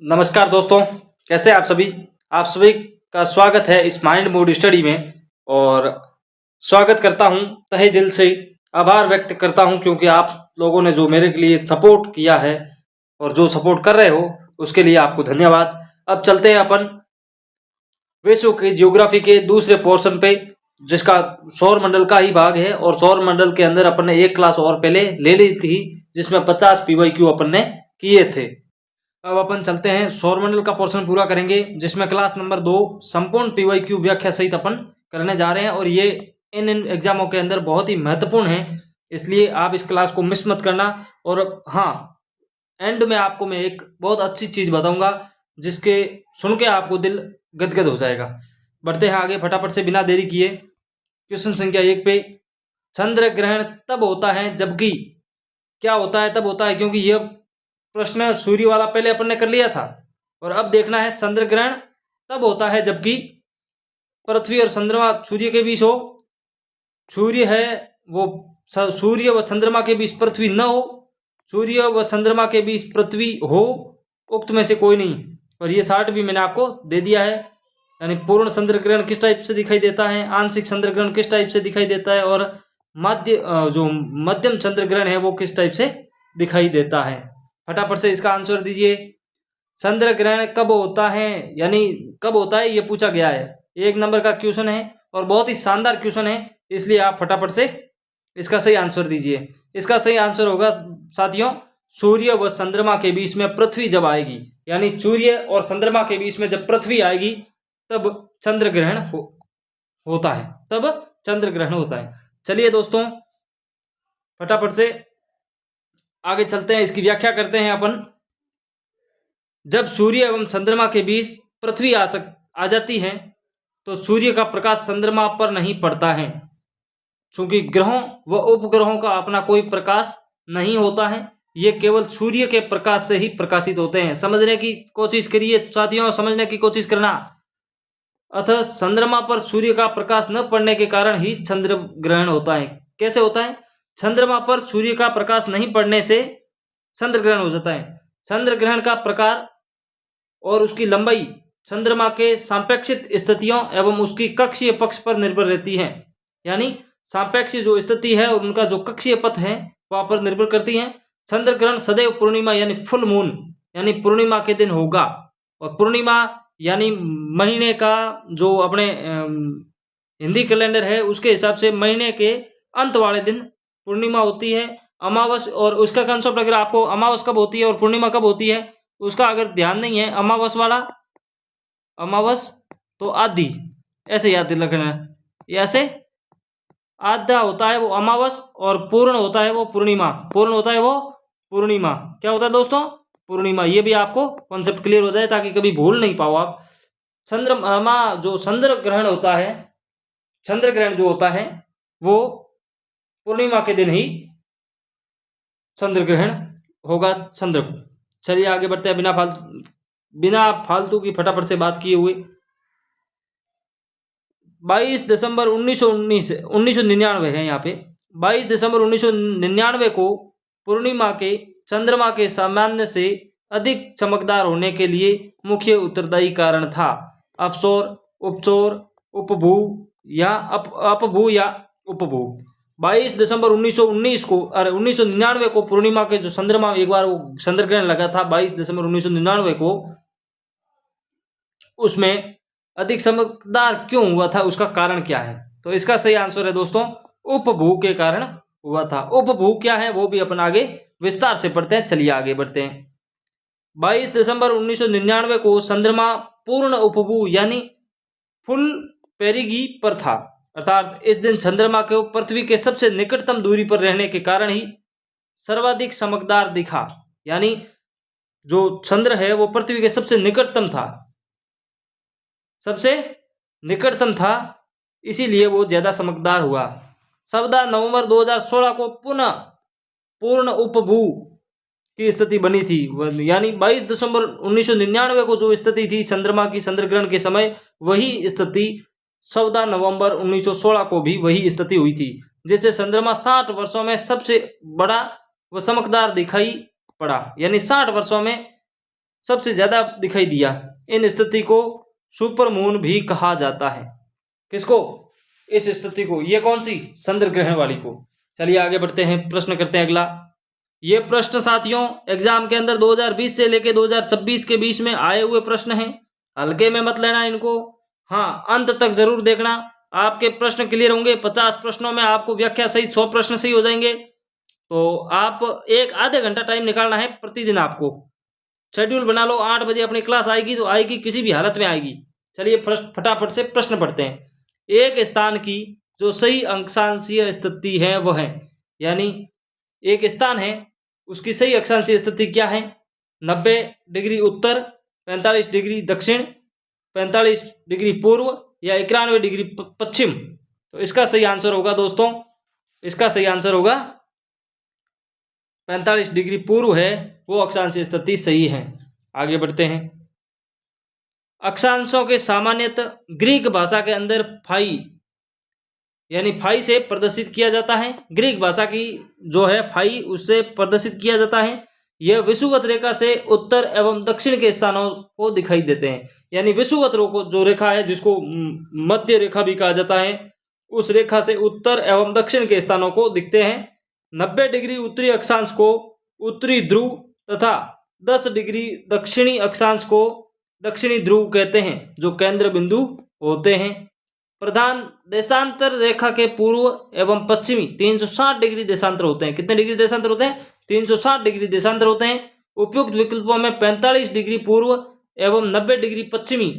नमस्कार दोस्तों, कैसे हैं आप सभी। आप सभी का स्वागत है इस माइंड मूड स्टडी में। और स्वागत करता हूं, तहे दिल से आभार व्यक्त करता हूं क्योंकि आप लोगों ने जो मेरे लिए सपोर्ट किया है और जो सपोर्ट कर रहे हो उसके लिए आपको धन्यवाद। अब चलते हैं अपन विश्व की ज्योग्राफी के दूसरे पोर्शन पे, जिसका सौर मंडल का ही भाग है। और सौर मंडल के अंदर अपन ने एक क्लास और पहले ले ली थी जिसमें 50 PYQ अपन ने किए थे। अब अपन चलते हैं सौरमंडल का पोर्शन पूरा करेंगे, जिसमें क्लास नंबर 2 संपूर्ण PYQ व्याख्या सहित अपन करने जा रहे हैं। और ये इन एग्जामों के अंदर बहुत ही महत्वपूर्ण है, इसलिए आप इस क्लास को मिस मत करना। और हाँ, एंड में आपको मैं एक बहुत अच्छी चीज बताऊंगा जिसके सुन के आपको दिल गदगद हो जाएगा। बढ़ते हैं आगे फटाफट से बिना देरी किए। क्वेश्चन संख्या 1 पे, चंद्र ग्रहण तब होता है जबकि, क्या होता है तब होता है, क्योंकि यह प्रश्न सूर्य वाला पहले अपन ने कर लिया था। और अब देखना है चंद्र ग्रहण तब होता है जबकि पृथ्वी और चंद्रमा सूर्य के बीच हो, सूर्य है वो सूर्य व चंद्रमा के बीच पृथ्वी न हो, सूर्य व चंद्रमा के बीच पृथ्वी हो, उक्त में से कोई नहीं। और ये 60 भी मैंने आपको दे दिया है। यानी पूर्ण चंद्र ग्रहण किस टाइप से दिखाई देता है, आंशिक चंद्र ग्रहण किस टाइप से दिखाई देता है, और जो मध्यम चंद्र ग्रहण है वो किस टाइप से दिखाई देता है। फटाफट से इसका आंसर दीजिए। चंद्र ग्रहण कब होता है, यानी कब होता है, ये पूछा गया है। 1 नंबर का क्वेश्चन है और बहुत ही शानदार क्वेश्चन है, इसलिए आप फटाफट से इसका सही आंसर दीजिए। इसका सही आंसर होगा साथियों, सूर्य व चंद्रमा के बीच में पृथ्वी जब आएगी, यानी सूर्य और चंद्रमा के बीच में जब पृथ्वी आएगी तब चंद्र ग्रहण होता है, तब चंद्र ग्रहण होता है। चलिए दोस्तों फटाफट से आगे चलते हैं, इसकी व्याख्या करते हैं अपन। जब सूर्य एवं चंद्रमा के बीच पृथ्वी आ जाती है तो सूर्य का प्रकाश चंद्रमा पर नहीं पड़ता है, क्योंकि ग्रहों व उपग्रहों का अपना कोई प्रकाश नहीं होता है। ये केवल सूर्य के प्रकाश से ही प्रकाशित होते हैं। समझने की कोशिश करिए साथियों, समझने की कोशिश करना। अतः चंद्रमा पर सूर्य का प्रकाश न पड़ने के कारण ही चंद्र ग्रहण होता है। कैसे होता है? चंद्रमा पर सूर्य का प्रकाश नहीं पड़ने से चंद्र ग्रहण हो जाता है। चंद्र ग्रहण का प्रकार और उसकी लंबाई चंद्रमा के सापेक्षिक स्थितियों एवं उसकी कक्षीय पक्ष पर निर्भर रहती है। यानी सापेक्ष जो स्थिति है और उनका जो कक्षीय पथ है वहां पर निर्भर करती है। चंद्र ग्रहण सदैव पूर्णिमा यानी फुल मून यानी पूर्णिमा के दिन होगा। और पूर्णिमा यानी महीने का जो अपने हिंदी कैलेंडर है उसके हिसाब से महीने के अंत वाले दिन पूर्णिमा होती है। अमावस और उसका कंसेप्ट, अगर आपको अमावस कब होती है और पूर्णिमा कब होती है उसका अगर ध्यान नहीं है, अमावस वाला अमावस तो आधी, ऐसे याद रखना है। ऐसे आधा होता है वो अमावस और पूर्ण होता है वो पूर्णिमा। पूर्ण होता है वो पूर्णिमा। क्या होता है दोस्तों? पूर्णिमा। ये भी आपको कॉन्सेप्ट क्लियर हो जाए ताकि कभी भूल नहीं पाओ आप। चंद्रमा जो चंद्र ग्रहण होता है, चंद्र ग्रहण जो होता है वो पूर्णिमा के दिन ही चंद्र ग्रहण होगा चंद्र को। चलिए आगे बढ़ते हैं बिना फालतू की फटाफट से बात किए हुए। 22 दिसंबर 1999 है यहाँ पे। 22 दिसंबर 1999 को पूर्णिमा के चंद्रमा के सामान्य से अधिक चमकदार होने के लिए मुख्य उत्तरदायी कारण था अपसौर, उपचौर, उपभू या अपभू या उपभू। 22 दिसंबर 1999 को पूर्णिमा के जो चंद्रमा, एक बार वो चंद्र ग्रहण लगा था 22 दिसंबर 1999 को, उसमें अधिक चमकदार क्यों हुआ था, उसका कारण क्या है? तो इसका सही आंसर है दोस्तों उपभू के कारण हुआ था। उपभू क्या है वो भी अपन आगे विस्तार से पढ़ते हैं। चलिए आगे बढ़ते हैं। 22 दिसंबर 1999 को चंद्रमा पूर्ण उपभू यानी फुल पेरिगी पर था, अर्थात इस दिन चंद्रमा को पृथ्वी के सबसे निकटतम दूरी पर रहने के कारण ही सर्वाधिक चमकदार दिखा। यानी जो चंद्र है वो पृथ्वी के सबसे निकटतम था, सबसे निकटतम था, इसीलिए वो ज्यादा चमकदार हुआ। 14 नवंबर 2016 को पुनः पूर्ण उपभू की स्थिति बनी थी। यानी 22 दिसंबर 1999 को जो स्थिति थी चंद्रमा की चंद्र ग्रहण के समय, वही स्थिति 14 नवंबर 1916 को भी वही स्थिति हुई थी, जिससे चंद्रमा 60 वर्षों में सबसे बड़ा व चमकदार दिखाई पड़ा। यानी 60 वर्षों में सबसे ज्यादा दिखाई दिया। इन स्थिति को सुपरमून भी कहा जाता है। किसको? इस स्थिति को। ये कौन सी? चंद्र ग्रहण वाली को। चलिए आगे बढ़ते हैं, प्रश्न करते हैं अगला। ये प्रश्न साथियों एग्जाम के अंदर 2020 से लेके 2026 के बीच में आए हुए प्रश्न हैं, हल्के में मत लेना इनको। हाँ, अंत तक जरूर देखना, आपके प्रश्न क्लियर होंगे। 50 प्रश्नों में आपको व्याख्या सहित 100 प्रश्न सही हो जाएंगे। तो आप एक आधे घंटा टाइम निकालना है प्रतिदिन। आपको शेड्यूल बना लो, 8 बजे अपनी क्लास आएगी तो आएगी, किसी भी हालत में आएगी। चलिए फटाफट से प्रश्न पढ़ते हैं। एक स्थान की जो सही अक्षांशीय स्थिति है वो है, यानी एक स्थान है उसकी सही अक्षांशीय स्थिति क्या है? 90 डिग्री उत्तर, 45 डिग्री दक्षिण, 45 डिग्री पूर्व या 91 डिग्री पश्चिम। तो इसका सही आंसर होगा दोस्तों, इसका सही आंसर होगा 45 डिग्री पूर्व है वो अक्षांशीय स्थिति सही है। आगे बढ़ते हैं। अक्षांशों के सामान्यतः ग्रीक भाषा के अंदर फाई, यानी फाई से प्रदर्शित किया जाता है। ग्रीक भाषा की जो है फाई, उससे प्रदर्शित किया जाता है। यह विषुवत रेखा से उत्तर एवं दक्षिण के स्थानों को दिखाई देते हैं। यानी विषुवत जो रेखा है, जिसको मध्य रेखा भी कहा जाता है, उस रेखा से उत्तर एवं दक्षिण के स्थानों को दिखते हैं। 90 डिग्री उत्तरी अक्षांश को उत्तरी ध्रुव तथा 10 डिग्री दक्षिणी अक्षांश को दक्षिणी ध्रुव कहते हैं, जो केंद्र बिंदु होते हैं। प्रधान देशांतर रेखा के पूर्व एवं पश्चिमी 360 डिग्री देशांतर होते हैं। कितने डिग्री देशांतर होते हैं? 360 डिग्री देशांतर होते हैं। उपयुक्त विकल्पों में 45 डिग्री पूर्व एवं 90 डिग्री पश्चिमी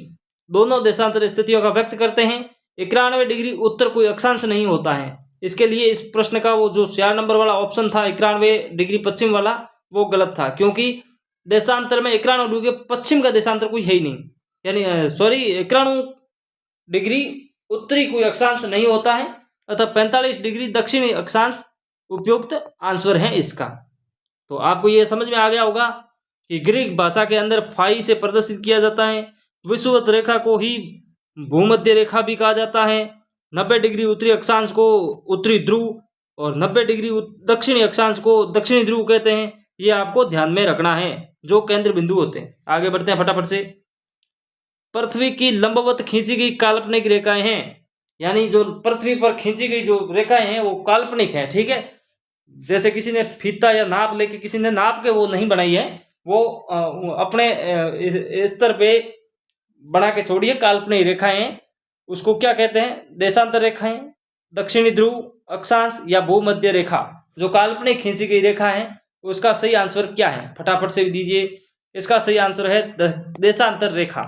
दोनों देशांतर स्थितियों का व्यक्त करते हैं। 91 डिग्री उत्तर कोई अक्षांश नहीं होता है। इसके लिए इस प्रश्न का वो जो 4 नंबर वाला ऑप्शन था 91 डिग्री पश्चिम वाला, वो गलत था, क्योंकि देशांतर में 91 डिग्री पश्चिम का देशांतर कोई है ही नहीं, यानी सॉरी 91 डिग्री उत्तरी कोई अक्षांश नहीं होता है, अतः 45 डिग्री दक्षिणी अक्षांश उपयुक्त आंसर है इसका। तो आपको ये समझ में आ गया होगा कि ग्रीक भाषा के अंदर फाई से प्रदर्शित किया जाता है। विषुवत रेखा को ही भूमध्य रेखा भी कहा जाता है। 90 डिग्री उत्तरी अक्षांश को उत्तरी ध्रुव और 90 डिग्री दक्षिणी अक्षांश को दक्षिणी ध्रुव कहते हैं। ये आपको ध्यान में रखना है, जो केंद्र बिंदु होते हैं। आगे बढ़ते हैं फटाफट से। पृथ्वी की लंबवत खींची गई काल्पनिक रेखाएं हैं, यानी जो पृथ्वी पर खींची गई जो रेखाएं हैं वो काल्पनिक है, ठीक है। जैसे किसी ने फीता या नाप लेके किसी ने नाप के वो नहीं बनाई है, वो अपने स्तर पे बना के छोड़िए। काल्पनिक रेखाएं उसको क्या कहते हैं? देशांतर रेखाएं, दक्षिणी ध्रुव अक्षांश या भूमध्य रेखा। जो काल्पनिक खींची गई रेखा है उसका सही आंसर क्या है? फटाफट से दीजिए। इसका सही आंसर है देशांतर रेखा।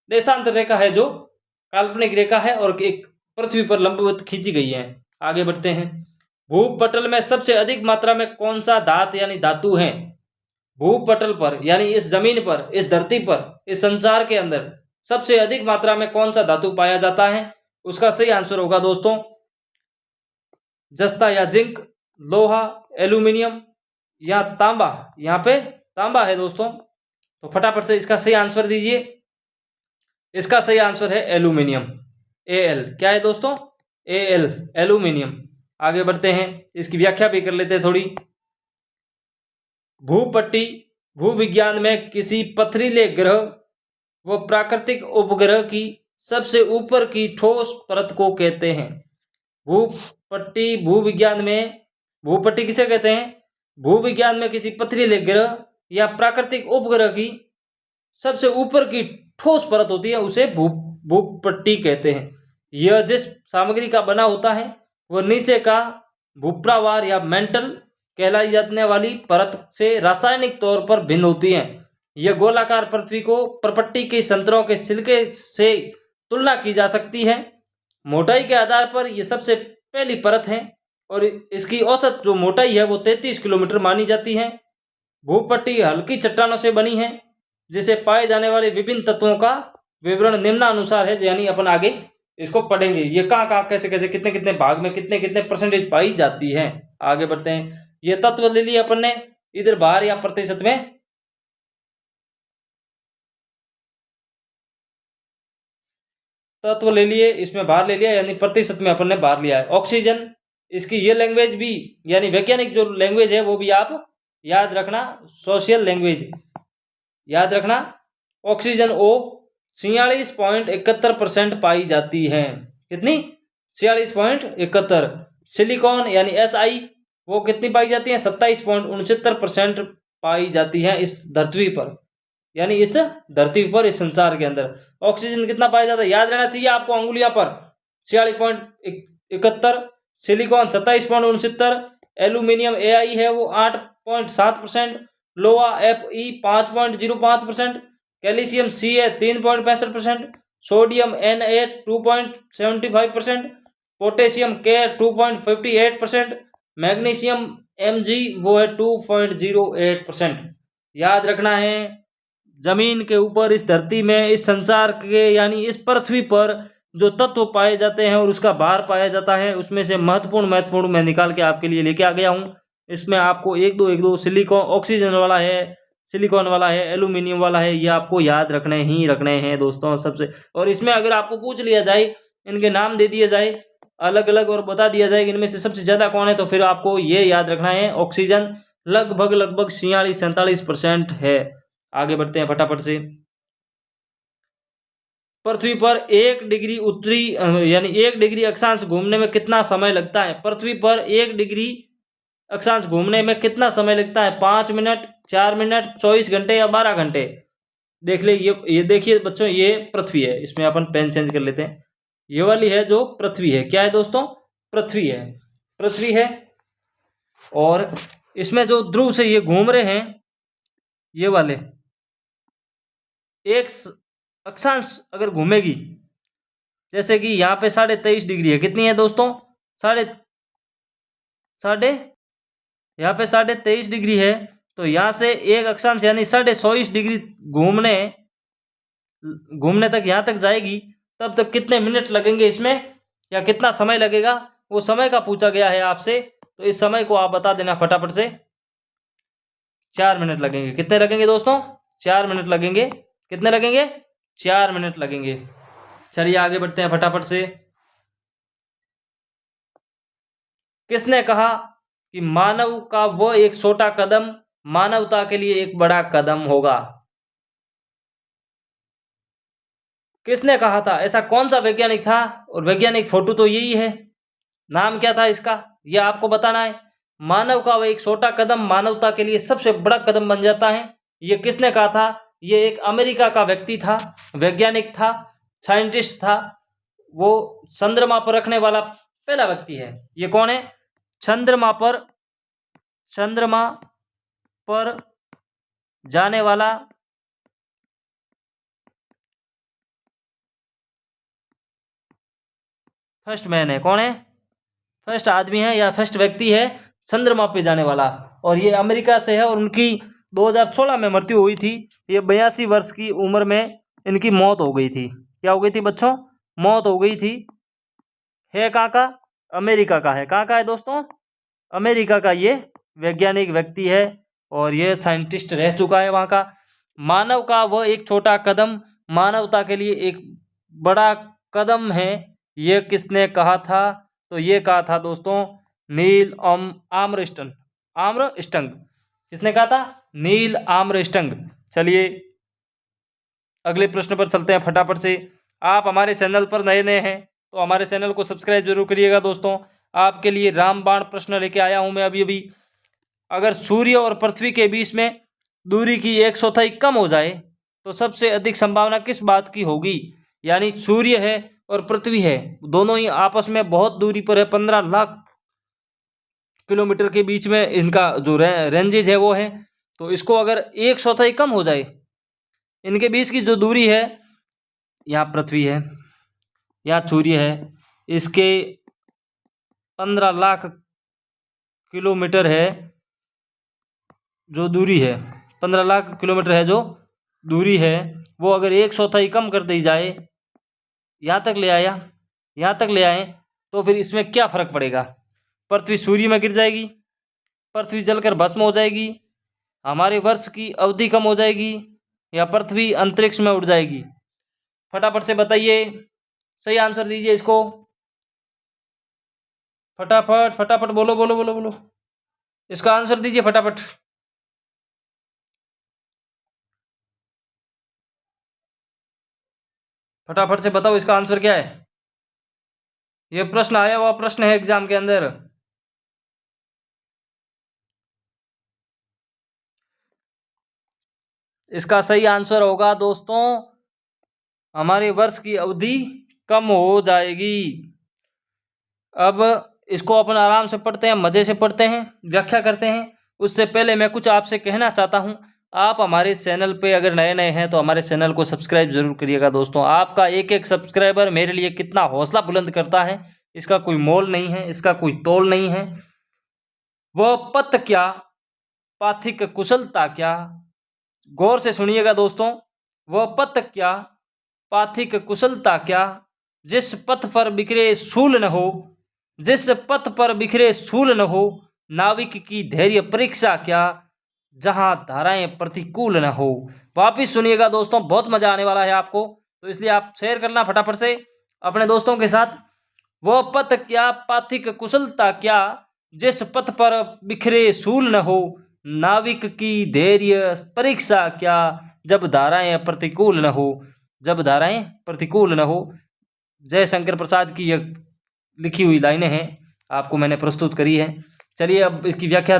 देशांतर रेखा है जो काल्पनिक रेखा है और एक पृथ्वी पर लंबवत खींची गई है। आगे बढ़ते हैं। भूपटल में सबसे अधिक मात्रा में कौन सा धातु यानी धातु है? भूपटल पर यानी इस जमीन पर, इस धरती पर, इस संसार के अंदर सबसे अधिक मात्रा में कौन सा धातु पाया जाता है? उसका सही आंसर होगा दोस्तों जस्ता या जिंक, लोहा, एल्यूमिनियम या तांबा। यहाँ पे तांबा है दोस्तों। तो फटाफट से इसका सही आंसर दीजिए। इसका सही आंसर है एल्यूमिनियम। Al क्या है दोस्तों? Al aluminium. आगे बढ़ते हैं, इसकी व्याख्या भी कर लेते हैं थोड़ी। भूपट्टी भूविज्ञान में किसी पथरीले ग्रह व प्राकृतिक उपग्रह की सबसे ऊपर की ठोस परत को कहते हैं। भूपट्टी भूविज्ञान में, भूपट्टी किसे कहते हैं? भूविज्ञान में किसी पथरीले ग्रह या प्राकृतिक उपग्रह की सबसे ऊपर की ठोस परत होती है, उसे भूपट्टी कहते हैं। यह जिस सामग्री का बना होता है वह नीचे का भूप्रावार या मेंटल कहलाई जाने वाली परत से रासायनिक तौर पर भिन्न होती है। यह गोलाकार पृथ्वी को परपट्टी के संतरों के छिलके से तुलना की जा सकती है। मोटाई के आधार पर यह सबसे पहली परत है और इसकी औसत जो मोटाई है वो 33 किलोमीटर मानी जाती है। भूपट्टी हल्की चट्टानों से बनी है जिसे पाए जाने वाले विभिन्न तत्वों का विवरण निम्नानुसार है, यानी अपन आगे इसको पढ़ेंगे। ये कहाँ कैसे कैसे कितने कितने भाग में कितने कितने परसेंटेज पाई जाती है। आगे बढ़ते हैं। ये तत्व ले लिए अपन ने, इधर भार या प्रतिशत में तत्व ले लिए, इसमें भार ले लिया, यानी प्रतिशत में अपन ने भार लिया है। ऑक्सीजन, इसकी ये लैंग्वेज भी यानी वैज्ञानिक जो लैंग्वेज है वो भी आप याद रखना, सोशल लैंग्वेज। याद रखना। ऑक्सीजन ओ 46.71% पाई जाती है। कितनी? 46.71। सिलिकॉन यानी SI वो कितनी पाई जाती है? 27.69% पाई जाती है इस धरती पर, यानी इस धरती पर, इस संसार के अंदर। ऑक्सीजन कितना पाया जाता है याद रहना चाहिए आपको अंगुलियां पर। 46.71, सिलिकॉन 27.69, एल्यूमिनियम AI है वो 8.7%, लोहा Fe 5.05%, कैल्शियम C है 3.65%, sodium Na 2.75%, potassium K 2.58%, magnesium Mg वो है 2.08%। याद रखना है, जमीन के ऊपर, इस धरती में, इस संसार के यानी इस पृथ्वी पर जो तत्व पाए जाते हैं और उसका भार पाया जाता है, उसमें से महत्वपूर्ण मैं निकाल के आपके लिए लेके आ गया हूं। इसमें आपको एक दो सिलिकॉन, ऑक्सीजन वाला है, सिलिकॉन वाला है, एल्यूमिनियम वाला है, ये आपको याद रखने हैं दोस्तों सबसे। और इसमें अगर आपको पूछ लिया जाए, इनके नाम दे दिए जाए अलग अलग और बता दिया जाए कि इनमें से सबसे ज्यादा कौन है, तो फिर आपको ये याद रखना है ऑक्सीजन लगभग 46-47% है। आगे बढ़ते हैं फटाफट से। पृथ्वी पर 1 डिग्री उत्तरी यानी 1 डिग्री अक्षांश घूमने में कितना समय लगता है? पृथ्वी पर 1 डिग्री अक्षांश घूमने में कितना समय लगता है? 5 मिनट, 4 मिनट, 24 घंटे या 12 घंटे? देख ले, ये देखिए बच्चों, ये पृथ्वी है। इसमें अपन पेन चेंज कर लेते हैं। ये वाली है जो पृथ्वी है, क्या है दोस्तों? पृथ्वी है, पृथ्वी है। और इसमें जो ध्रुव से ये घूम रहे हैं, ये वाले एक अक्षांश अगर घूमेगी, जैसे कि यहाँ पे 23.5 डिग्री है, कितनी है दोस्तों? साढ़े साढ़े यहाँ पे 23.5 डिग्री है, तो यहाँ से एक अक्षांश यानी 24.5 डिग्री घूमने तक यहाँ तक जाएगी, तब तक कितने मिनट लगेंगे इसमें, या कितना समय लगेगा, वो समय का पूछा गया है आपसे। तो इस समय को आप बता देना फटाफट से। 4 मिनट लगेंगे। कितने लगेंगे दोस्तों? 4 मिनट लगेंगे। कितने लगेंगे? 4 मिनट लगेंगे। चलिए आगे बढ़ते हैं फटाफट से। किसने कहा कि मानव का वो एक छोटा कदम मानवता के लिए एक बड़ा कदम होगा? किसने कहा था? ऐसा कौन सा वैज्ञानिक था? और वैज्ञानिक फोटो तो यही है। नाम क्या था इसका, ये आपको बताना है। मानव का वो एक छोटा कदम मानवता के लिए सबसे बड़ा कदम बन जाता है, ये किसने कहा था? ये एक अमेरिका का व्यक्ति था, वैज्ञानिक था, साइंटिस्ट था। वो चंद्रमा पर रखने वाला पहला व्यक्ति है। ये कौन है? चंद्रमा पर जाने वाला फर्स्ट मैन है। कौन है? फर्स्ट आदमी है या फर्स्ट व्यक्ति है चंद्रमा पे जाने वाला। और ये अमेरिका से है और उनकी 2016 में मृत्यु हुई थी। ये 82 वर्ष की उम्र में इनकी मौत हो गई थी। क्या हो गई थी बच्चों? मौत हो गई थी। है कहाँ का? अमेरिका का है। कहाँ का है दोस्तों? अमेरिका का ये वैज्ञानिक व्यक्ति है और ये साइंटिस्ट रह चुका है वहाँ का। मानव का वह एक छोटा कदम मानवता के लिए एक बड़ा कदम है, ये किसने कहा था? तो ये कहा था दोस्तों नील आर्मस्ट्रांग। किसने कहा था? Neil Armstrong. चलिए अगले प्रश्न पर चलते हैं फटाफट से। आप हमारे चैनल पर नए हैं तो हमारे चैनल को सब्सक्राइब जरूर करिएगा दोस्तों। आपके लिए रामबाण प्रश्न लेके आया हूं मैं अभी। अगर सूर्य और पृथ्वी के बीच में दूरी की 1/4 कम हो जाए तो सबसे अधिक संभावना किस बात की होगी? यानी सूर्य है और पृथ्वी है, दोनों ही आपस में बहुत दूरी पर है, 15 लाख किलोमीटर के बीच में इनका जो रेंजेज है वो है। तो इसको अगर 1/4 कम हो जाए, इनके बीच की जो दूरी है, यहाँ पृथ्वी है, यहाँ सूर्य है, इसके 15 लाख किलोमीटर है जो दूरी है, 15 लाख किलोमीटर है जो दूरी है, वो अगर 1/4 कम कर दी जाए, यहाँ तक ले आए, तो फिर इसमें क्या फर्क पड़ेगा? पृथ्वी सूर्य में गिर जाएगी, पृथ्वी जलकर भस्म हो जाएगी, हमारे वर्ष की अवधि कम हो जाएगी, या पृथ्वी अंतरिक्ष में उड़ जाएगी? फटाफट से बताइए, सही आंसर दीजिए इसको। फटाफट बोलो। इसका आंसर दीजिए फटाफट। फटाफट से बताओ इसका आंसर क्या है। ये प्रश्न आया हुआ प्रश्न है एग्जाम के अंदर। इसका सही आंसर होगा दोस्तों, हमारे वर्ष की अवधि कम हो जाएगी। अब इसको अपन आराम से पढ़ते हैं, मजे से पढ़ते हैं, व्याख्या करते हैं। उससे पहले मैं कुछ आपसे कहना चाहता हूं। आप हमारे चैनल पे अगर नए नए हैं तो हमारे चैनल को सब्सक्राइब जरूर करिएगा दोस्तों। आपका एक एक सब्सक्राइबर मेरे लिए कितना हौसला बुलंद करता है, इसका कोई मोल नहीं है, इसका कोई तोल नहीं है। वह पत क्या, पाथिक कुशलता क्या, गौर से सुनिएगा दोस्तों। वह पत क्या, पाथिक कुशलता क्या, जिस पथ पर बिखरे सूल न हो, जिस पथ पर बिखरे सूल न हो, नाविक की धैर्य परीक्षा क्या, जहां धाराएं प्रतिकूल न हो। वापिस सुनिएगा दोस्तों, बहुत मजा आने वाला है आपको, तो इसलिए आप शेयर करना फटाफट से अपने दोस्तों के साथ। वह पथ क्या, पाथिक कुशलता क्या, जिस पथ पर बिखरे सूल न हो, नाविक की धैर्य परीक्षा क्या, जब धाराएं प्रतिकूल न हो, जब धाराएं प्रतिकूल न हो। जयशंकर प्रसाद की यह लिखी हुई लाइनें हैं, आपको मैंने प्रस्तुत करी है। चलिए अब इसकी व्याख्या।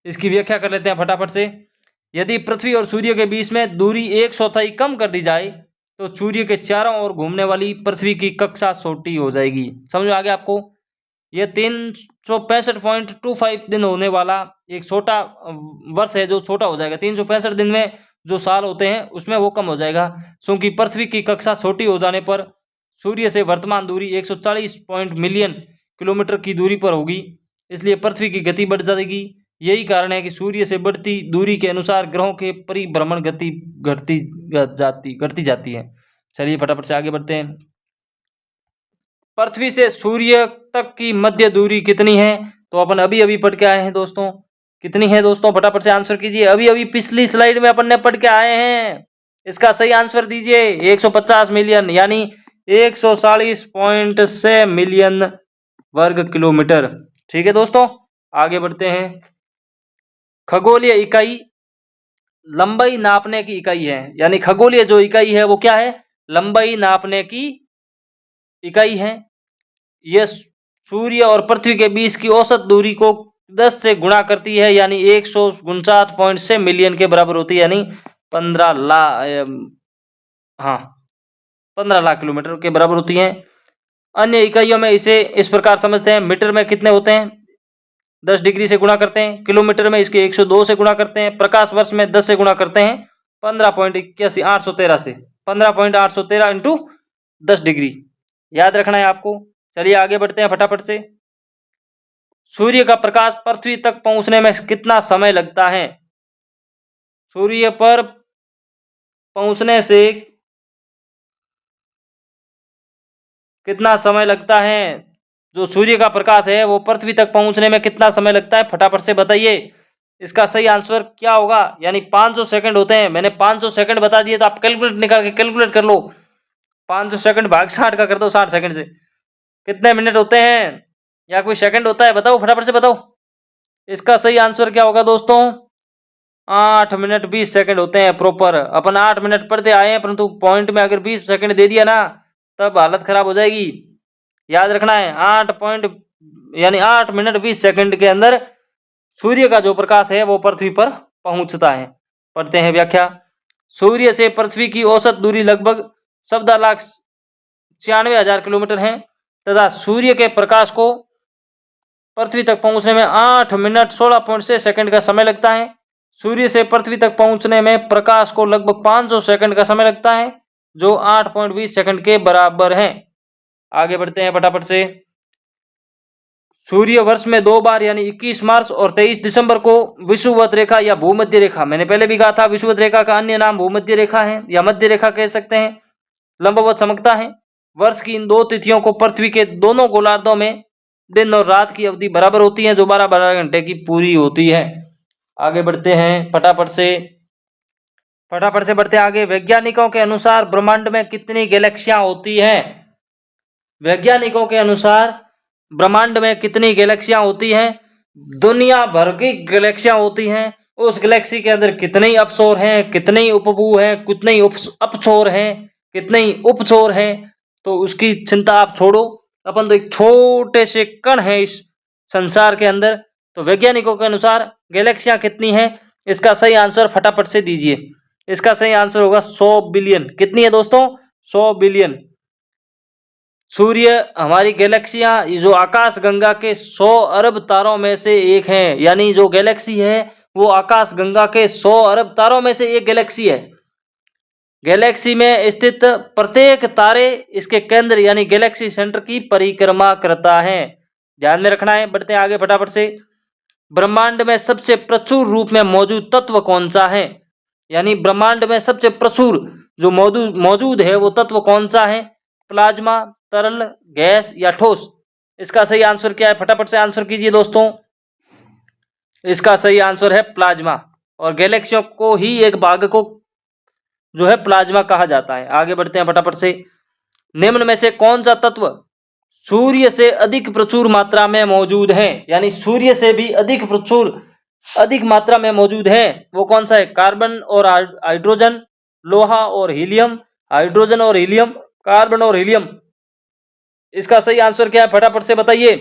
इसकी व्याख्या कर लेते हैं फटाफट से। यदि पृथ्वी और सूर्य के बीच में दूरी 1/4 कम कर दी जाए तो सूर्य के चारों ओर घूमने वाली पृथ्वी की कक्षा छोटी हो जाएगी। समझ में आ गया आपको। यह 365.25 दिन होने वाला एक छोटा वर्ष है जो छोटा हो जाएगा। 365 दिन में जो साल होते हैं उसमें वो कम हो जाएगा, क्योंकि पृथ्वी की कक्षा छोटी हो जाने पर सूर्य से वर्तमान दूरी 140 मिलियन किलोमीटर की दूरी पर होगी, इसलिए पृथ्वी की गति बढ़ जाएगी। यही कारण है कि सूर्य से बढ़ती दूरी के अनुसार ग्रहों के परिभ्रमण गति घटती जाती है। चलिए फटाफट से आगे बढ़ते हैं। पृथ्वी से सूर्य तक की मध्य दूरी कितनी है, तो अपन अभी अभी पढ़ के आए हैं दोस्तों। कितनी है दोस्तों, फटाफट से आंसर कीजिए। अभी अभी पिछली स्लाइड में अपन ने पढ़ के आए हैं। इसका सही आंसर दीजिए। 150 मिलियन यानी 140.6 मिलियन वर्ग किलोमीटर। ठीक है दोस्तों, आगे बढ़ते हैं। खगोलीय इकाई लंबाई नापने की इकाई है, यानी खगोलीय जो इकाई है वो क्या है, लंबाई नापने की इकाई है। यह सूर्य और पृथ्वी के बीच की औसत दूरी को 10 से गुणा करती है, यानी 159.6 मिलियन के बराबर होती है, यानी 15 लाख किलोमीटर के बराबर होती है। अन्य इकाइयों में इसे इस प्रकार समझते हैं। मीटर में कितने होते हैं, 10 डिग्री से गुणा करते हैं। किलोमीटर में इसके 102 से गुणा करते हैं। प्रकाश वर्ष में 10 से गुणा करते हैं। 15.813 से 15.813 इंटू 10 डिग्री याद रखना है आपको। चलिए आगे बढ़ते हैं फटाफट से। सूर्य का प्रकाश पृथ्वी तक पहुंचने में कितना समय लगता है, सूर्य पर पहुंचने से कितना समय लगता है, जो सूर्य का प्रकाश है वो पृथ्वी तक पहुंचने में कितना समय लगता है, फटाफट से बताइए। इसका सही आंसर क्या होगा, यानी 500 सेकंड होते हैं। मैंने 500 सेकंड बता दिए, तो आप कैलकुलेट निकाल के कैलकुलेट कर लो। 500 सेकंड भाग 60 का कर दो, 60 सेकंड से कितने मिनट होते हैं, या कोई सेकंड होता है, बताओ फटाफट से बताओ। इसका सही आंसर क्या होगा दोस्तों, 8 मिनट 20 सेकंड होते हैं प्रॉपर। अपन 8 मिनट पढ़ते आए हैं, परंतु पॉइंट में अगर 20 सेकंड दे दिया ना तब हालत खराब हो जाएगी। याद रखना है 8 मिनट 20 सेकंड के अंदर सूर्य का जो प्रकाश है वो पृथ्वी पर पहुंचता है। पढ़ते हैं व्याख्या। सूर्य से पृथ्वी की औसत दूरी लगभग 14,96,000 किलोमीटर है, तथा सूर्य के प्रकाश को पृथ्वी तक पहुंचने में 8 मिनट 16.6 सेकंड का समय लगता है। सूर्य से पृथ्वी तक पहुंचने में प्रकाश को लगभग 500 सेकंड का समय लगता है, जो 8.20 सेकंड के बराबर है। आगे बढ़ते हैं फटाफट से। सूर्य वर्ष में 2 बार यानी 21 मार्च और 23 दिसंबर को विषुवत रेखा या भूमध्य रेखा, मैंने पहले भी कहा था विषुवत रेखा का अन्य नाम भूमध्य रेखा है या मध्य रेखा कह सकते हैं, लंबवत चमकता है। वर्ष की इन 2 तिथियों को पृथ्वी के दोनों गोलार्धों में दिन और रात की अवधि बराबर होती है, जो 12-12 घंटे की पूरी होती है। आगे बढ़ते हैं फटाफट से बढ़ते आगे। वैज्ञानिकों के अनुसार ब्रह्मांड में कितनी गैलेक्सियां होती हैं, वैज्ञानिकों के अनुसार ब्रह्मांड में कितनी गैलेक्सियां होती हैं, दुनिया भर की गैलेक्सियां होती हैं उस गैलेक्सी के अंदर कितने ही अपसौर हैं, कितने ही उपग्रह हैं, कितने ही अपसौर हैं, कितने ही उपसौर हैं, तो उसकी चिंता आप छोड़ो। अपन तो एक छोटे से कण है इस संसार के अंदर। तो वैज्ञानिकों के अनुसार गैलेक्सियां कितनी हैं, इसका सही आंसर फटाफट से दीजिए। इसका सही आंसर होगा 100 बिलियन। कितनी है दोस्तों? 100 बिलियन। सूर्य, हमारी गैलेक्सियां, जो आकाश गंगा के 100 अरब तारों में से एक है। यानी जो गैलेक्सी है वो आकाश गंगा के 100 अरब तारों में से एक गैलेक्सी है। गैलेक्सी में स्थित प्रत्येक तारे इसके केंद्र यानी गैलेक्सी सेंटर की परिक्रमा करता है। ध्यान में रखना है। बढ़ते हैं आगे फटाफट से। ब्रह्मांड में सबसे प्रचुर रूप में मौजूद तत्व कौन सा है? यानी ब्रह्मांड में सबसे प्रचुर जो मौजूद है वो तत्व कौन सा है? प्लाज्मा, तरल, गैस या ठोस? इसका सही आंसर क्या है? फटाफट से आंसर कीजिए दोस्तों। इसका सही आंसर है प्लाज्मा। और गैलेक्सियों को ही एक भाग को जो है प्लाज्मा कहा जाता है। आगे बढ़ते हैं फटाफट से। निम्न में से कौन सा तत्व सूर्य से अधिक प्रचुर मात्रा में मौजूद है? यानी सूर्य से भी अधिक मात्रा में मौजूद है, वो कौन सा है? कार्बन और हाइड्रोजन, लोहा और हीलियम, हाइड्रोजन और हीलियम, कार्बन और हीलियम? इसका सही आंसर क्या है? फटाफट से बताइए।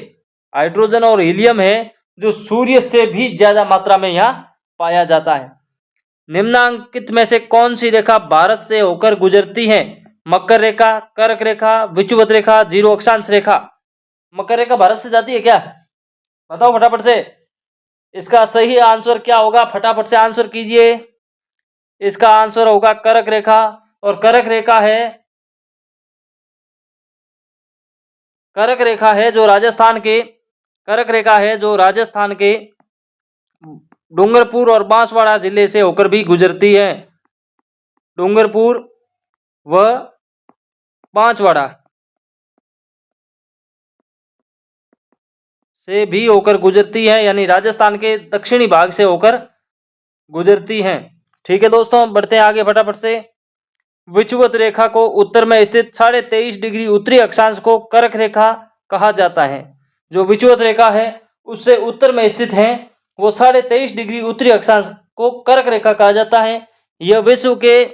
हाइड्रोजन और हीलियम है जो सूर्य से भी ज्यादा मात्रा में यहां पाया जाता है। निम्नांकित में से कौन सी रेखा भारत से होकर गुजरती है? मकर रेखा, कर्क रेखा, विषुवत रेखा, जीरो अक्षांश रेखा? मकर रेखा भारत से जाती है क्या? बताओ फटाफट से। इसका सही आंसर क्या होगा? फटाफट से आंसर कीजिए। इसका आंसर होगा कर्क रेखा। और कर्क रेखा है जो राजस्थान के डूंगरपुर और बांसवाड़ा जिले से होकर भी गुजरती है। डूंगरपुर व बांसवाड़ा से भी होकर गुजरती है, यानी राजस्थान के दक्षिणी भाग से होकर गुजरती हैं। ठीक है दोस्तों, बढ़ते हैं आगे फटाफट से। विषुवत रेखा को उत्तर में स्थित 23.5 डिग्री उत्तरी अक्षांश को कर्क रेखा कहा जाता है। जो विषुवत रेखा है उससे उत्तर में स्थित है वो 23.5 डिग्री उत्तरी अक्षांश को कर्क रेखा कहा जाता है। यह विश्व के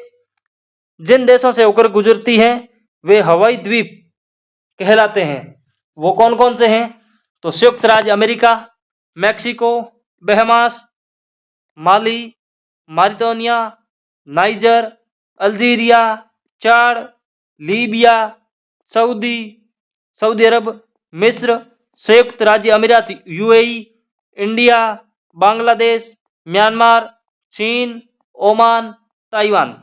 जिन देशों से होकर गुजरती है वे हवाई द्वीप कहलाते हैं। वो कौन कौन से हैं? तो संयुक्त राज्य अमेरिका, मैक्सिको, बहमास, माली, मारिटानिया, नाइजर, अल्जीरिया, चाड, लीबिया, सऊदी अरब, मिस्र, संयुक्त राज्य अमीरात यूएई, इंडिया, बांग्लादेश, म्यांमार, चीन, ओमान, ताइवान।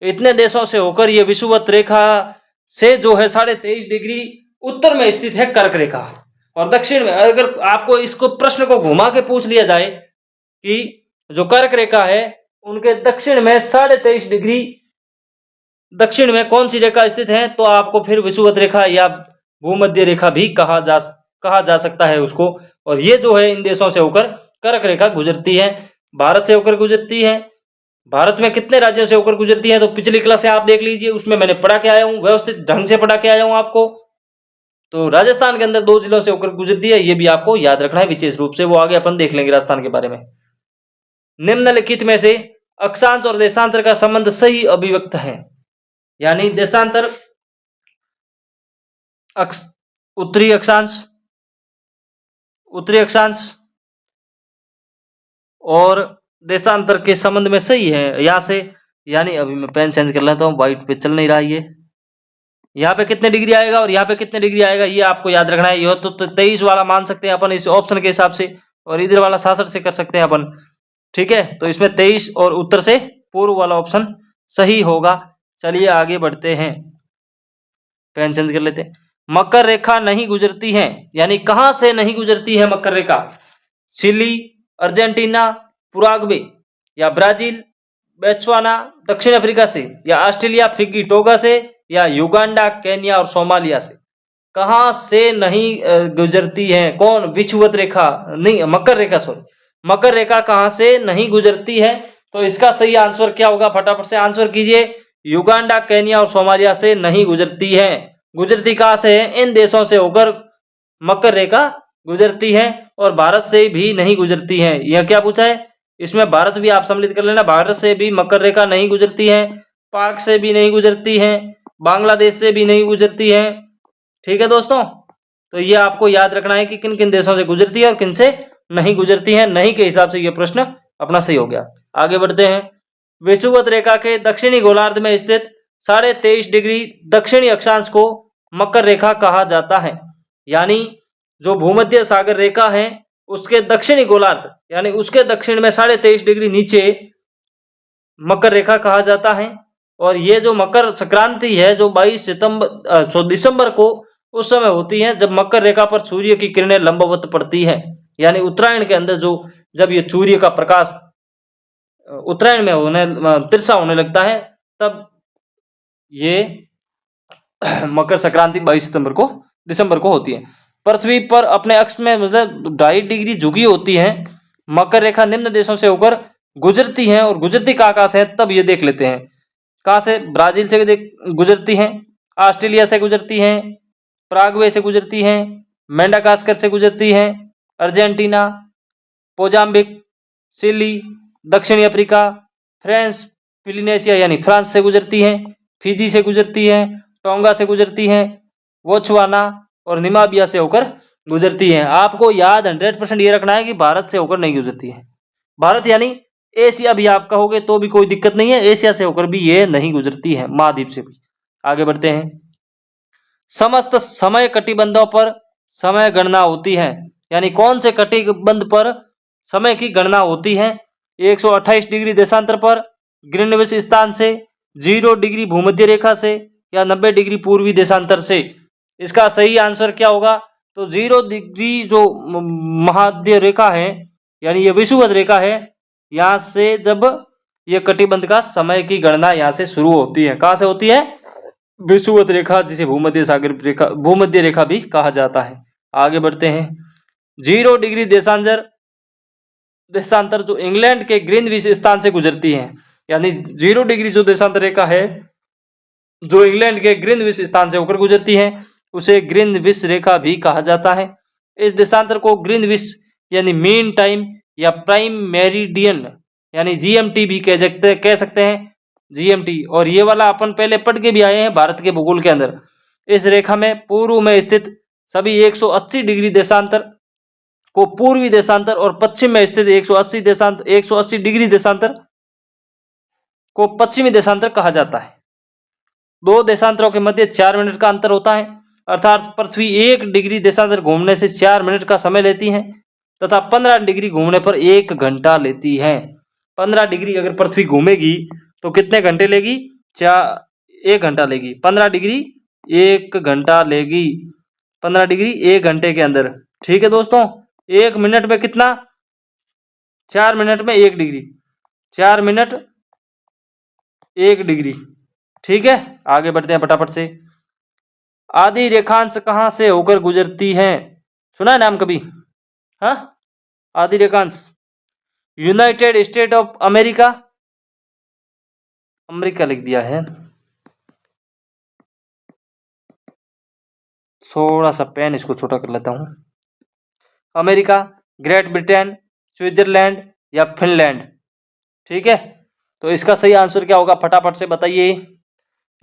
इतने देशों से होकर यह विषुवत रेखा से जो है 23.5 डिग्री उत्तर में स्थित है कर्क रेखा। और दक्षिण में अगर आपको इसको प्रश्न को घुमा के पूछ लिया जाए कि जो कर्क रेखा है उनके दक्षिण में 23.5 डिग्री दक्षिण में कौन सी रेखा स्थित है, तो आपको फिर विषुवत रेखा या भूमध्य रेखा भी कहा जा सकता है उसको। और ये जो है इन देशों से होकर कर्क रेखा गुजरती है, भारत से होकर गुजरती है। भारत में कितने राज्यों से होकर गुजरती है तो पिछली क्लास से आप देख लीजिए, उसमें मैंने पढ़ा के आया हूं, व्यवस्थित ढंग से पढ़ा के आया हूं आपको। तो राजस्थान के अंदर 2 जिलों से होकर गुजरती है, ये भी आपको याद रखना है विशेष रूप से। वो आगे अपन देख लेंगे राजस्थान के बारे में। निम्नलिखित में से अक्षांश और देशांतर का संबंध सही अभिव्यक्त है। यानी देशांतर उत्तरी अक्षांश और देशांतर के संबंध में सही है यहां से। यानी अभी मैं पेन चेंज कर लेता हूं, व्हाइट पे चल नहीं रहा ये। यहाँ पे कितने डिग्री आएगा और यहाँ पे कितने डिग्री आएगा ये आपको याद रखना है। यह तो 23 वाला मान सकते हैं अपन इस ऑप्शन के हिसाब से, और इधर वाला 66 से कर सकते हैं अपन। ठीक है, तो इसमें 23 और उत्तर से पूर्व वाला ऑप्शन सही होगा। चलिए आगे बढ़ते हैं, पेन चेंज कर लेते हैं। मकर रेखा नहीं गुजरती है, यानी कहां से नहीं गुजरती है मकर रेखा? चिली, अर्जेंटीना, पुराग्वे या ब्राजील, बोत्सवाना, दक्षिण अफ्रीका से, या ऑस्ट्रेलिया, फिजी, टोगा से, या युगांडा, केन्या और सोमालिया से? कहां से नहीं गुजरती है? कौन? विषुवत रेखा नहीं, मकर रेखा, सॉरी, मकर रेखा कहां से नहीं गुजरती है? तो इसका सही आंसर क्या होगा? फटाफट से आंसर कीजिए। युगांडा, केन्या और सोमालिया से नहीं गुजरती है। गुजरती कहां से है? इन देशों से होकर मकर रेखा गुजरती है, और भारत से भी नहीं गुजरती है। यह क्या पूछा है? इसमें भारत भी आप सम्मिलित कर लेना। भारत से भी मकर रेखा नहीं गुजरती है, पाक से भी नहीं गुजरती है, बांग्लादेश से भी नहीं गुजरती है। ठीक है दोस्तों, तो ये आपको याद रखना है कि किन किन देशों से गुजरती है और किन से नहीं गुजरती है। नहीं के हिसाब से ये प्रश्न अपना सही हो गया। आगे बढ़ते हैं। विषुवत रेखा के दक्षिणी गोलार्ध में स्थित 23.5 डिग्री दक्षिणी अक्षांश को मकर रेखा कहा जाता है। यानी जो भूमध्य सागर रेखा है उसके दक्षिणी गोलार्ध यानी उसके दक्षिण में 23.5 डिग्री नीचे मकर रेखा कहा जाता है। और ये जो मकर संक्रांति है जो 22 दिसंबर को उस समय होती है जब मकर रेखा पर सूर्य की किरणें लंबवत पड़ती है। यानी उत्तरायण के अंदर जब ये सूर्य का प्रकाश उत्तरायण में तिरछा होने लगता है तब ये मकर संक्रांति 22 दिसंबर को होती है। पृथ्वी पर अपने अक्ष में मतलब 2.5 डिग्री झुकी होती है। मकर रेखा निम्न देशों से होकर गुजरती है और गुजरती कहाँ से है तब ये देख लेते हैं। कहाँ से? ब्राजील से गुजरती है, ऑस्ट्रेलिया से गुजरती है, पराग्वे से गुजरती है, मेडागास्कर से गुजरती है, अर्जेंटीना, मोजाम्बिक, चिली, दक्षिणी अफ्रीका, फ्रांस, पोलिनेशिया यानी फ्रांस से गुजरती है, फिजी से गुजरती है, टोंगा से गुजरती है, बोत्सवाना और नामीबिया से होकर गुजरती है। आपको याद 100% ये रखना है कि भारत से होकर नहीं गुजरती है। भारत यानी एशिया भी आप कहोगे तो भी कोई दिक्कत नहीं है, एशिया से होकर भी ये नहीं गुजरती है, महाद्वीप से भी। आगे बढ़ते हैं। समस्त समय कटिबंधों पर समय गणना होती है। यानी कौन से कटिबंध पर समय की गणना होती है? 128 डिग्री देशांतर पर, ग्रीनविच स्थान से, 0 डिग्री भूमध्य रेखा से या 90 डिग्री पूर्वी देशांतर से। इसका सही आंसर क्या होगा? तो 0 डिग्री जो महामध्य रेखा है यानी ये विषुवत रेखा है, यहां से जब ये कटिबंध का समय की गणना यहां से शुरू होती है। कहां से होती है? विषुवत रेखा, जिसे भूमध्य रेखा भी कहा जाता है। आगे बढ़ते हैं। 0 डिग्री देशांतर जो इंग्लैंड के ग्रीनविच स्थान से गुजरती है। यानी 0 डिग्री जो देशांतर रेखा है जो इंग्लैंड के ग्रीनविच स्थान से होकर गुजरती है उसे ग्रीनविच रेखा भी कहा जाता है। इस देशांतर को ग्रीनविच यानी मीन टाइम या प्राइम मेरिडियन यानी जीएमटी भी कह सकते हैं, जीएमटी। और ये वाला अपन पहले पढ़ के भी आए हैं भारत के भूगोल के अंदर। इस रेखा में पूर्व में स्थित सभी 180 डिग्री देशांतर को पूर्वी देशांतर और पश्चिम में स्थित 180 डिग्री देशांतर को पश्चिमी देशांतर कहा जाता है। 2 देशांतरों के मध्य 4 मिनट का अंतर होता है, अर्थात पृथ्वी 1 डिग्री देशांतर घूमने से 4 मिनट का समय लेती है तथा 15 डिग्री घूमने पर 1 घंटा लेती है। 15 डिग्री अगर पृथ्वी घूमेगी तो कितने घंटे लेगी? 1 घंटा लेगी। 15 डिग्री 1 घंटा लेगी। 15 डिग्री 1 घंटे के अंदर। ठीक है दोस्तों, 1 मिनट में कितना? 4 मिनट में 1 डिग्री, 4 मिनट 1 डिग्री। ठीक है, आगे बढ़ते हैं फटाफट से। आदि रेखांश कहां से होकर गुजरती है? सुना है नाम कभी? हाँ, आदि रेखांश United State of America, America लिख दिया है। थोड़ा सा पेन इसको छोटा कर लेता हूं। अमेरिका, ग्रेट ब्रिटेन, स्विट्जरलैंड या फिनलैंड। ठीक है, तो इसका सही आंसर क्या होगा फटाफट से बताइए।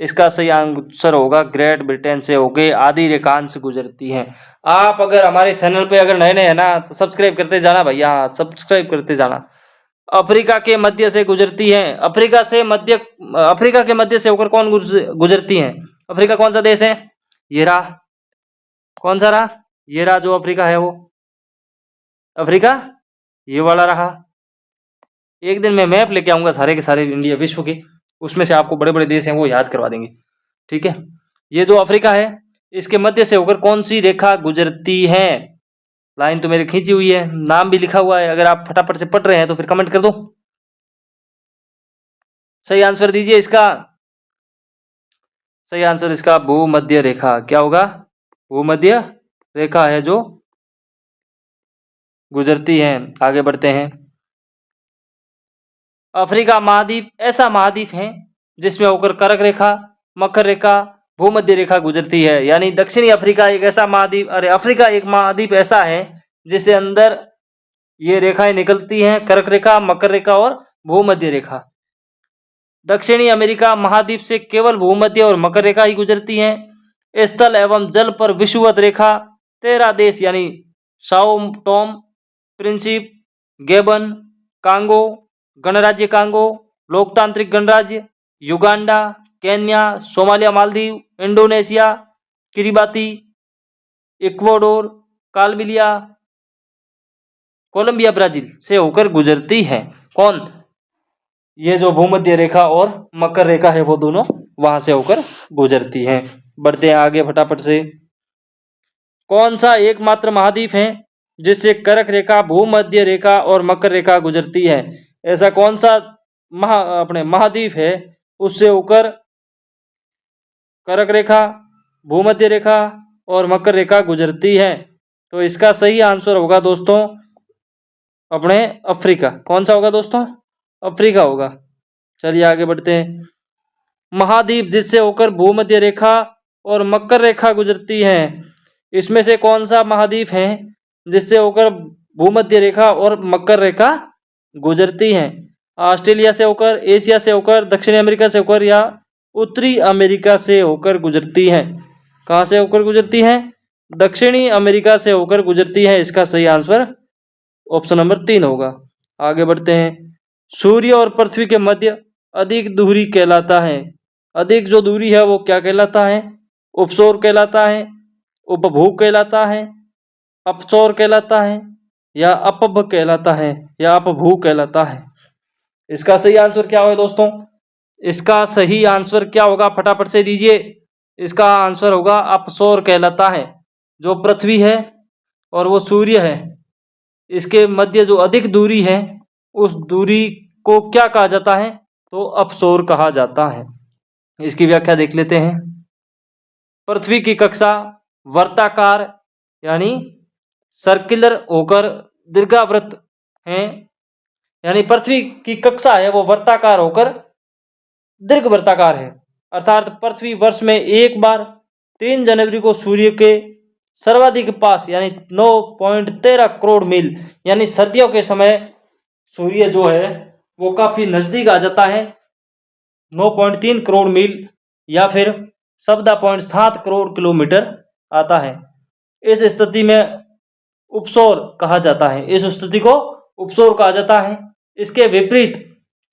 इसका सही आंसर होगा ग्रेट ब्रिटेन से होके आदि रेखांश गुजरती हैं। आप अगर हमारे चैनल पे अगर नए है ना तो सब्सक्राइब करते जाना भैया, सब्सक्राइब करते जाना। अफ्रीका के मध्य से गुजरती हैं। अफ्रीका के मध्य से होकर कौन गुजरती हैं? अफ्रीका कौन सा देश है? ये रहा। कौन सा रहा? ये रहा जो अफ्रीका है, वो अफ्रीका ये वाला रहा। एक दिन मैं मैप लेके आऊंगा सारे के सारे इंडिया विश्व के, उसमें से आपको बड़े बड़े देश हैं वो याद करवा देंगे। ठीक है, ये जो अफ्रीका है इसके मध्य से होकर कौन सी रेखा गुजरती है? लाइन तो मेरी खींची हुई है, नाम भी लिखा हुआ है। अगर आप फटाफट से पढ़ रहे हैं तो फिर कमेंट कर दो, सही आंसर दीजिए इसका। सही आंसर इसका भूमध्य रेखा। क्या होगा? भूमध्य रेखा है जो गुजरती है। आगे बढ़ते हैं। अफ्रीका महाद्वीप ऐसा महाद्वीप है जिसमें होकर कर्क रेखा, मकर रेखा, भूमध्य रेखा गुजरती है। यानी दक्षिणी अफ्रीका एक ऐसा महाद्वीप, अफ्रीका एक महाद्वीप ऐसा है जिसके अंदर ये रेखाएं निकलती हैं, कर्क रेखा, मकर रेखा और भूमध्य रेखा। दक्षिणी अमेरिका महाद्वीप से केवल भूमध्य और मकर रेखा ही गुजरती हैं। स्थल एवं जल पर विषुवत रेखा 13 देश यानी Sao Tome, Principe, Gabon, Congo, गणराज्य कांगो, लोकतांत्रिक गणराज्य Uganda, Kenya, Somalia, Maldives, Indonesia, Kiribati, Ecuador, कालबिलिया, कोलंबिया, ब्राजील से होकर गुजरती है। कौन? ये जो भूमध्य रेखा और मकर रेखा है वो दोनों वहां से होकर गुजरती हैं। बढ़ते हैं आगे फटाफट से। कौन सा एकमात्र महाद्वीप है जिससे कर्क रेखा, भूमध्य रेखा और मकर रेखा गुजरती है? ऐसा कौन सा अपने महाद्वीप है उससे होकर कर्क रेखा, भूमध्य रेखा और मकर रेखा गुजरती है? तो इसका सही आंसर होगा दोस्तों अपने अफ्रीका। कौन सा होगा दोस्तों? अफ्रीका होगा। चलिए आगे बढ़ते हैं। महाद्वीप जिससे होकर भूमध्य रेखा और मकर रेखा गुजरती है, इसमें से कौन सा महाद्वीप है जिससे होकर भूमध्य रेखा और मकर रेखा गुजरती है? ऑस्ट्रेलिया से होकर, एशिया से होकर, दक्षिणी अमेरिका से होकर या उत्तरी अमेरिका से होकर गुजरती है? कहां से होकर गुजरती है? दक्षिणी अमेरिका से होकर गुजरती है। इसका सही आंसर ऑप्शन नंबर 3 होगा। आगे बढ़ते हैं। सूर्य और पृथ्वी के मध्य अधिक दूरी कहलाता है। अधिक जो दूरी है वो क्या कहलाता है? उपसौर कहलाता है, उपभू कहलाता है, अपसौर कहलाता है या अपभ कहलाता है या अपभू कहलाता है? इसका सही आंसर क्या होगा दोस्तों? इसका सही आंसर क्या होगा फटाफट से दीजिए। इसका आंसर होगा अपसौर कहलाता है। जो पृथ्वी है और वो सूर्य है, इसके मध्य जो अधिक दूरी है उस दूरी को क्या कहा जाता है? तो अपसौर कहा जाता है। इसकी व्याख्या देख लेते हैं। पृथ्वी की कक्षा वर्ताकार यानी सर्कुलर होकर दीर्घावृत है, यानी पृथ्वी की कक्षा है वो वर्ताकार होकर दीर्घवृत्ताकार है। अर्थात पृथ्वी वर्ष में एक बार 3 जनवरी को सूर्य के सर्वाधिक पास यानी 9.13 करोड़ मील यानी सर्दियों के समय सूर्य जो है वो काफी नजदीक आ जाता है, 9.3 करोड़ मील या फिर 14.7 करोड़ किलोमीटर आता है। इस स्थिति में उपसौर कहा जाता है। इस स्थिति को उपसौर कहा जाता है। इसके विपरीत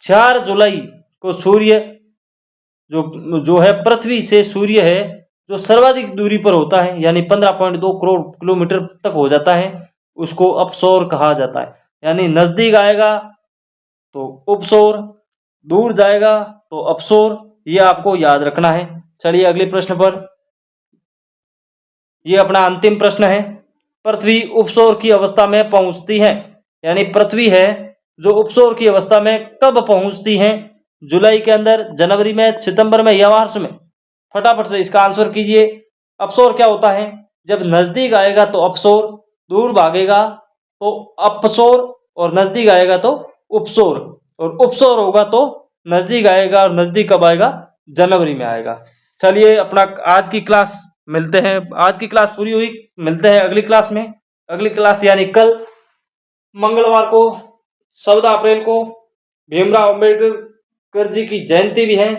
4 जुलाई को सूर्य जो है पृथ्वी से सूर्य है जो सर्वाधिक दूरी पर होता है यानी 15.2 करोड़ किलोमीटर तक हो जाता है, उसको अपसौर कहा जाता है। यानी नजदीक आएगा तो उपसौर, दूर जाएगा तो अपसौर, ये आपको याद रखना है। चलिए अगले प्रश्न पर। ये अपना अंतिम प्रश्न है। पृथ्वी उपसौर की अवस्था में पहुंचती है, यानी पृथ्वी है जो उपसौर की अवस्था में कब पहुंचती है? जुलाई के अंदर, जनवरी में, सितंबर में या मार्च में? फटाफट से इसका आंसर कीजिए। अपसौर क्या होता है? जब नजदीक आएगा तो अपसौर, दूर भागेगा तो अपसौर और नजदीक आएगा तो उपसौर, और उपसौर होगा तो नजदीक आएगा, और नजदीक कब आएगा? जनवरी में आएगा। चलिए अपना आज की क्लास मिलते हैं, आज की क्लास पूरी हुई, मिलते हैं अगली क्लास में। अगली क्लास यानी कल मंगलवार को 14 अप्रैल को भीमराव अंबेडकर जी की जयंती भी है।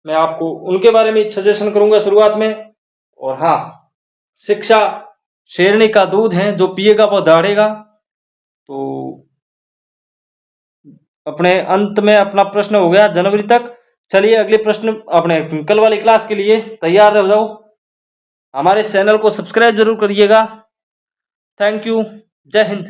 मैं आपको उनके बारे में सजेशन करूंगा शुरुआत में। और हाँ, शिक्षा शेरनी का दूध है, जो पिएगा वो दौड़ेगा। तो अपने अंत में अपना प्रश्न हो गया जनवरी तक। चलिए अगले प्रश्न अपने कल वाली क्लास के लिए तैयार रह जाओ। हमारे चैनल को सब्सक्राइब जरूर करिएगा। Thank you. जय हिंद।